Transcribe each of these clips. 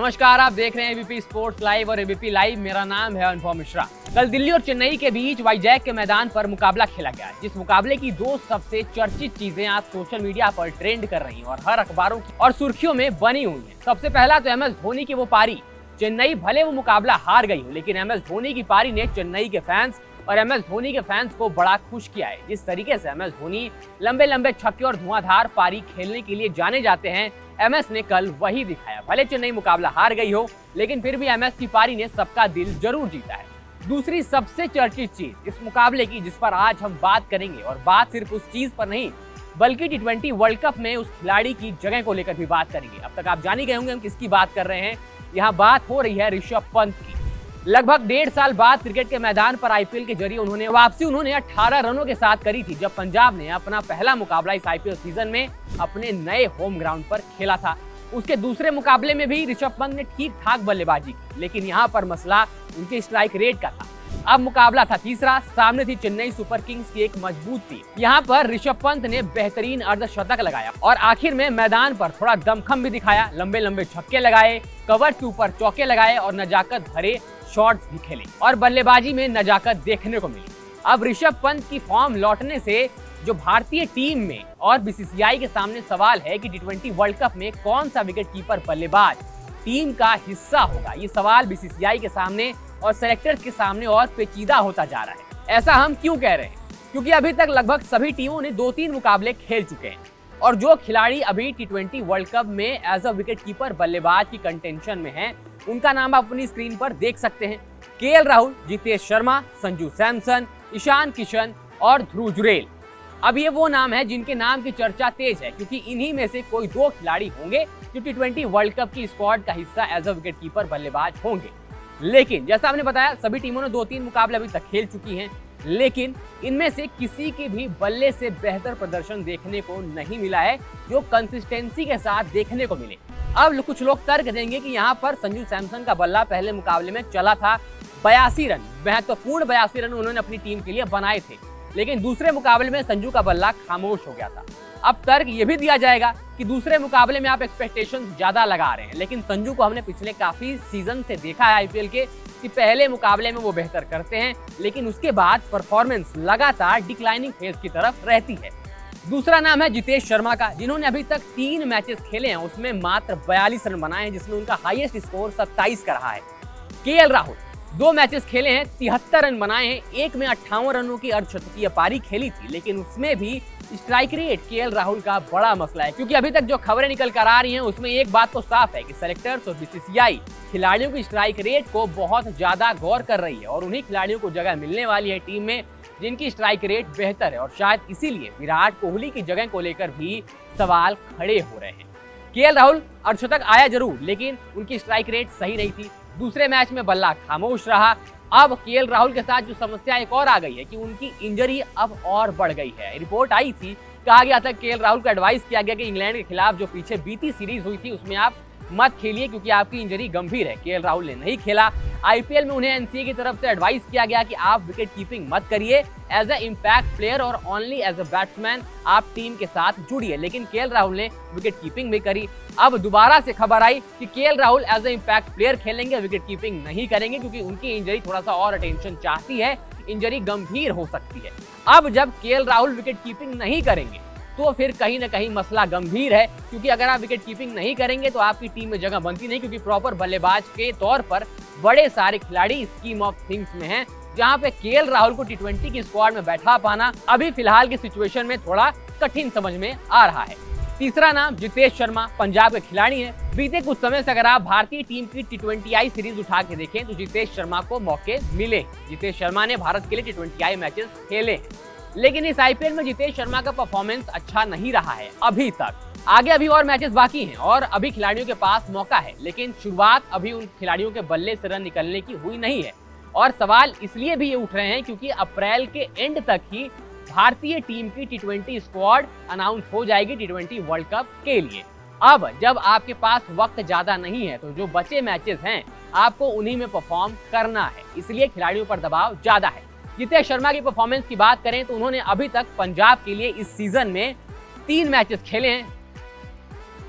नमस्कार, आप देख रहे हैं एबीपी स्पोर्ट्स लाइव और एबीपी लाइव। मेरा नाम है अनुपम मिश्रा। कल दिल्ली और चेन्नई के बीच वाईजैक के मैदान पर मुकाबला खेला गया, जिस मुकाबले की दो सबसे चर्चित चीजें आज सोशल मीडिया पर ट्रेंड कर रही हैं और हर अखबारों की और सुर्खियों में बनी हुई हैं। सबसे पहला तो MS धोनी की वो पारी। चेन्नई भले वो मुकाबला हार गई हो, लेकिन MS धोनी की पारी ने चेन्नई के फैंस और MS धोनी के फैंस को बड़ा खुश किया है। जिस तरीके से MS धोनी लंबे लंबे छक्के और धुआंधार पारी खेलने के लिए जाने जाते हैं, MS ने कल वही दिखाया। भले चेन्नई मुकाबला हार गई हो, लेकिन फिर भी MS की पारी ने सबका दिल जरूर जीता है। दूसरी सबसे चर्चित चीज इस मुकाबले की, जिस पर आज हम बात करेंगे, और बात सिर्फ उस चीज पर नहीं बल्कि T20 वर्ल्ड कप में उस खिलाड़ी की जगह को लेकर भी बात करेंगे। अब तक आप जान ही गए होंगे हम किसकी बात कर रहे हैं। यहाँ बात हो रही है ऋषभ पंत की। लगभग 1.5 साल बाद क्रिकेट के मैदान पर IPL के जरिए उन्होंने 18 रनों के साथ करी थी, जब पंजाब ने अपना पहला मुकाबला इस IPL सीजन में अपने नए होम ग्राउंड पर खेला था। उसके दूसरे मुकाबले में भी ऋषभ पंत ने ठीक ठाक बल्लेबाजी की, लेकिन यहाँ पर मसला उनके स्ट्राइक रेट का था। अब मुकाबला था तीसरा, सामने थी चेन्नई सुपर किंग्स की एक मजबूत टीम। यहाँ पर ऋषभ पंत ने बेहतरीन अर्धशतक लगाया और आखिर में मैदान पर थोड़ा दमखम भी दिखाया। लंबे लंबे छक्के लगाए, कवर के ऊपर चौके लगाए और नजाकत भरे शॉट्स भी खेले और बल्लेबाजी में नजाकत देखने को मिली। अब ऋषभ पंत की फॉर्म लौटने से जो भारतीय टीम में और BCCI के सामने सवाल है कि T20 वर्ल्ड कप में कौन सा विकेट कीपर बल्लेबाज टीम का हिस्सा होगा। ये सवाल BCCI के सामने और सेलेक्टर्स के सामने और पेचीदा होता जा रहा है। ऐसा हम क्यों कह रहे हैं? क्योंकि अभी तक लगभग सभी टीमों ने 2-3 मुकाबले खेल चुके हैं और जो खिलाड़ी अभी T20 वर्ल्ड कप में एज अ विकेट कीपर बल्लेबाज की कंटेंशन में हैं, उनका नाम आप अपनी स्क्रीन पर देख सकते हैं। KL राहुल, जितेश शर्मा, संजू सैमसन, ईशान किशन और ध्रुव जुरेल। अब ये वो नाम है जिनके नाम की चर्चा तेज है, क्योंकि इन्हीं में से कोई 2 खिलाड़ी होंगे जो T20 वर्ल्ड कप की स्क्वाड का हिस्सा एज अ विकेट कीपर बल्लेबाज होंगे। लेकिन जैसा हमने बताया, सभी टीमों ने 2-3 मुकाबले अभी तक खेल चुकी हैं, लेकिन इनमें से किसी के भी बल्ले से बेहतर प्रदर्शन देखने को नहीं मिला है जो कंसिस्टेंसी के साथ देखने को मिले। अब कुछ लोग तर्क देंगे कि यहाँ पर संजू सैमसन का बल्ला पहले मुकाबले में चला था 82 रन, महत्वपूर्ण 82 रन उन्होंने अपनी टीम के लिए बनाए थे, लेकिन दूसरे मुकाबले में संजू का बल्ला खामोश हो गया था। अब तर्क ये भी दिया जाएगा कि दूसरे मुकाबले में आप एक्सपेक्टेशंस ज्यादा लगा रहे हैं, लेकिन संजू को हमने पिछले काफी सीजन से देखा है IPL के कि पहले मुकाबले में वो बेहतर करते हैं, लेकिन उसके बाद परफॉर्मेंस लगातार डिक्लाइनिंग फेज की तरफ रहती है। दूसरा नाम है जितेश शर्मा का, जिन्होंने अभी तक 3 मैचेस खेले हैं, उसमें मात्र 42 रन बनाए हैं, जिसमें उनका हाईएस्ट स्कोर 27 का रहा है। KL राहुल 2 मैचेस खेले हैं, 73 रन बनाए हैं, एक में 58 रनों की अर्धशतकीय पारी खेली थी, लेकिन उसमें भी स्ट्राइक रेट KL राहुल का बड़ा मसला है। क्योंकि अभी तक जो खबरें निकल कर आ रही हैं, उसमें एक बात तो साफ है कि सेलेक्टर्स और BCCI खिलाड़ियों की स्ट्राइक रेट को बहुत ज्यादा गौर कर रही है और उन्हीं खिलाड़ियों को जगह मिलने वाली है टीम में जिनकी स्ट्राइक रेट बेहतर है, और शायद इसीलिए विराट कोहली की जगह को लेकर भी सवाल खड़े हो रहे हैं। KL राहुल अर्धशतक आया जरूर, लेकिन उनकी स्ट्राइक रेट सही नहीं थी। दूसरे मैच में बल्ला खामोश रहा। अब KL राहुल के साथ जो समस्या एक और आ गई है कि उनकी इंजरी अब और बढ़ गई है। रिपोर्ट आई थी, कहा गया था KL राहुल को एडवाइस किया गया कि इंग्लैंड के खिलाफ जो पीछे बीती सीरीज हुई थी उसमें आप मत खेलिए क्योंकि आपकी इंजरी गंभीर है। KL राहुल ने नहीं खेला। IPL में उन्हें NCA की तरफ से एडवाइस किया गया कि आप विकेट कीपिंग मत करिए, एज अ इम्पैक्ट प्लेयर और ओनली एज अ बैट्समैन आप टीम के साथ जुड़िए, लेकिन KL राहुल ने विकेट कीपिंग भी करी। अब दोबारा से खबर आई कि KL Rahul as a impact player खेलेंगे, विकेट कीपिंग नहीं करेंगे क्योंकि उनकी इंजरी थोड़ा सा और अटेंशन चाहती है, इंजरी गंभीर हो सकती है। अब जब KL राहुल विकेट कीपिंग नहीं करेंगे तो फिर कहीं ना कहीं मसला गंभीर है, क्योंकि अगर आप विकेट कीपिंग नहीं करेंगे तो आपकी टीम में जगह बनती नहीं, क्योंकि प्रॉपर बल्लेबाज के तौर पर बड़े सारे खिलाड़ी स्कीम ऑफ थिंग्स में हैं, जहां पे KL राहुल को T20 की स्क्वाड में बैठा पाना अभी फिलहाल की सिचुएशन में थोड़ा कठिन समझ में आ रहा है। तीसरा नाम जितेश शर्मा, पंजाब के खिलाड़ी हैं। बीते कुछ समय से अगर आप भारतीय टीम की T20I सीरीज उठा के देखें तो जितेश शर्मा को मौके मिले। जितेश शर्मा ने भारत के लिए T20I मैचेस खेले, लेकिन इस IPL में जितेश शर्मा का परफॉर्मेंस अच्छा नहीं रहा है अभी तक। आगे अभी और मैचेस बाकी हैं और अभी खिलाड़ियों के पास मौका है, लेकिन शुरुआत अभी उन खिलाड़ियों के बल्ले से रन निकलने की हुई नहीं है। और सवाल इसलिए भी ये उठ रहे हैं क्योंकि अप्रैल के एंड तक ही भारतीय टीम की T20 स्क्वाड अनाउंस हो जाएगी T20 वर्ल्ड कप के लिए। अब जब आपके पास वक्त ज्यादा नहीं है तो जो बचे मैचेस हैं आपको उन्हीं में परफॉर्म करना है, इसलिए खिलाड़ियों पर दबाव ज्यादा है। जितेश शर्मा की परफॉर्मेंस की बात करें तो उन्होंने अभी तक पंजाब के लिए इस सीजन में 3 मैचेस खेले हैं।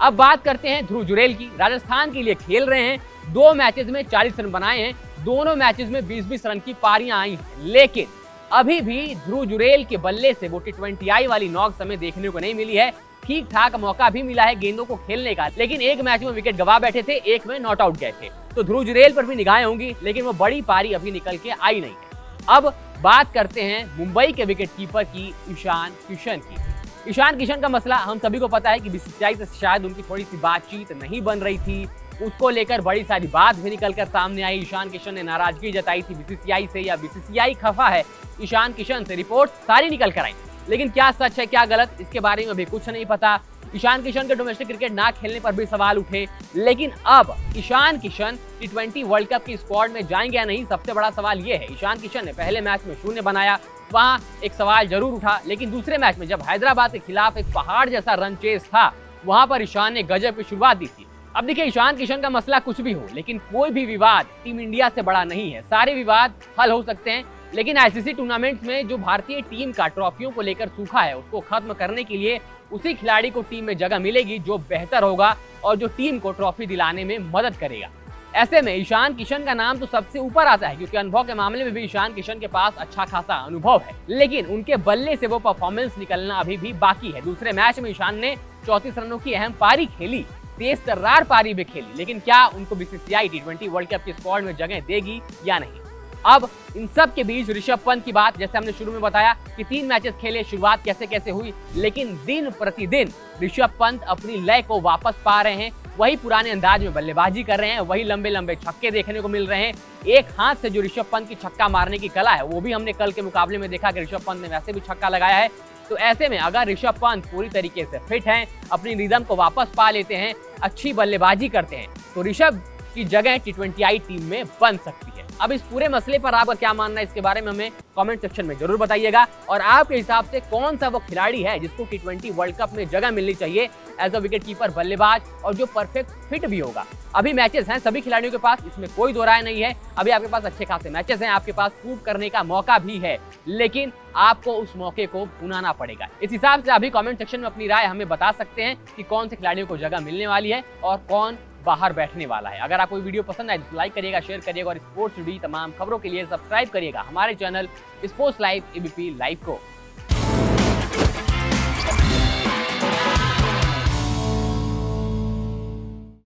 अब बात करते हैं ध्रुव जुरैल की। राजस्थान के लिए खेल रहे हैं, 2 मैचेस में 40 रन बनाए हैं, दोनों मैचेस में 20-20 रन की पारियां आई हैं। लेकिन अभी भी ध्रुव जुरैल के बल्ले से वो T20I वाली नॉक हमें देखने को नहीं मिली है। ठीक ठाक मौका भी मिला है गेंदों को खेलने का, लेकिन एक मैच में विकेट गवा बैठे थे, एक में नॉट आउट गए थे। तो ध्रुव जुरैल पर भी निगाहें होंगी, लेकिन वो बड़ी पारी अभी निकल के आई नहीं है। अब बात करते हैं मुंबई के विकेट कीपर की ईशान किशन की। ईशान किशन का मसला हम सभी को पता है कि बीसीसीआई से शायद उनकी थोड़ी सी बातचीत नहीं बन रही थी, उसको लेकर बड़ी सारी बात भी निकलकर सामने आई। ईशान किशन ने नाराजगी जताई थी बीसीसीआई से, या बीसीसीआई खफा है ईशान किशन से, रिपोर्ट सारी निकल कर आई। लेकिन क्या सच है क्या गलत, इसके बारे में अभी कुछ नहीं पता। ईशान किशन के डोमेस्टिक क्रिकेट ना खेलने पर भी सवाल उठे, लेकिन अब Ishan Kishan T20 world cup की स्क्वाड में जाएंगे या नहीं, सबसे बड़ा सवाल ये है। ईशान किशन ने पहले मैच में 0 बनाया, वहां एक सवाल जरूर उठा, लेकिन दूसरे मैच में जब हैदराबाद के खिलाफ एक पहाड़ जैसा रन चेस था, वहां पर ईशान ने गजब की शुरुआत दी थी। अब देखिए, ईशान किशन का मसला कुछ भी हो, लेकिन कोई भी विवाद टीम इंडिया से बड़ा नहीं है। सारे विवाद हल हो सकते हैं, लेकिन आईसीसी टूर्नामेंट्स में जो भारतीय टीम का ट्रॉफियों को लेकर सूखा है, उसको खत्म करने के लिए उसी खिलाड़ी को टीम में जगह मिलेगी जो बेहतर होगा और जो टीम को ट्रॉफी दिलाने में मदद करेगा। ऐसे में ईशान किशन का नाम तो सबसे ऊपर आता है, क्योंकि अनुभव के मामले में भी ईशान किशन के पास अच्छा खासा अनुभव है, लेकिन उनके बल्ले से वो परफॉर्मेंस निकलना अभी भी बाकी है। दूसरे मैच में ईशान ने 34 रनों की अहम पारी खेली, तेज तर्रार पारी भी खेली, लेकिन क्या उनको बीसीसीआई T20 वर्ल्ड कप की स्क्वाड में जगह देगी या नहीं। अब इन सब के बीच ऋषभ पंत की बात, जैसे हमने शुरू में बताया कि 3 मैचेस खेले, शुरुआत कैसे कैसे हुई, लेकिन दिन प्रतिदिन ऋषभ पंत अपनी लय को वापस पा रहे हैं, वही पुराने अंदाज में बल्लेबाजी कर रहे हैं, वही लंबे लंबे छक्के देखने को मिल रहे हैं। एक हाथ से जो ऋषभ पंत की छक्का मारने की कला है, वो भी हमने कल के मुकाबले में देखा कि ऋषभ पंत ने वैसे भी छक्का लगाया है। तो ऐसे में अगर ऋषभ पंत पूरी तरीके से फिट हैं, अपनी रिदम को वापस पा लेते हैं, अच्छी बल्लेबाजी करते हैं, तो ऋषभ की जगह T20I टीम में बन सकती है। अब इस पूरे मसले पर आपका क्या मानना है, इसके बारे में हमें कमेंट सेक्शन में जरूर बताइएगा। और आपके हिसाब से कौन सा वो खिलाड़ी है जिसको T20 वर्ल्ड कप में जगह मिलनी चाहिए एज अ विकेट कीपर, बल्लेबाज, और जो परफेक्ट फिट भी होगा। अभी मैचेस हैं सभी खिलाड़ियों के पास, इसमें कोई दो राय नहीं है। अभी आपके पास अच्छे खासे मैचेस हैं, आपके पास प्रूव करने का मौका भी है, लेकिन आपको उस मौके को भुनाना पड़ेगा। इस हिसाब से अभी कमेंट सेक्शन में अपनी राय हमें बता सकते हैं कि कौन से खिलाड़ियों को जगह मिलने वाली है और कौन बाहर बैठने वाला है। अगर आपको वीडियो पसंद आए तो लाइक करिएगा, शेयर करिएगा, और स्पोर्ट्स जुड़ी तमाम खबरों के लिए सब्सक्राइब करिएगा हमारे channel sports live ABP live को।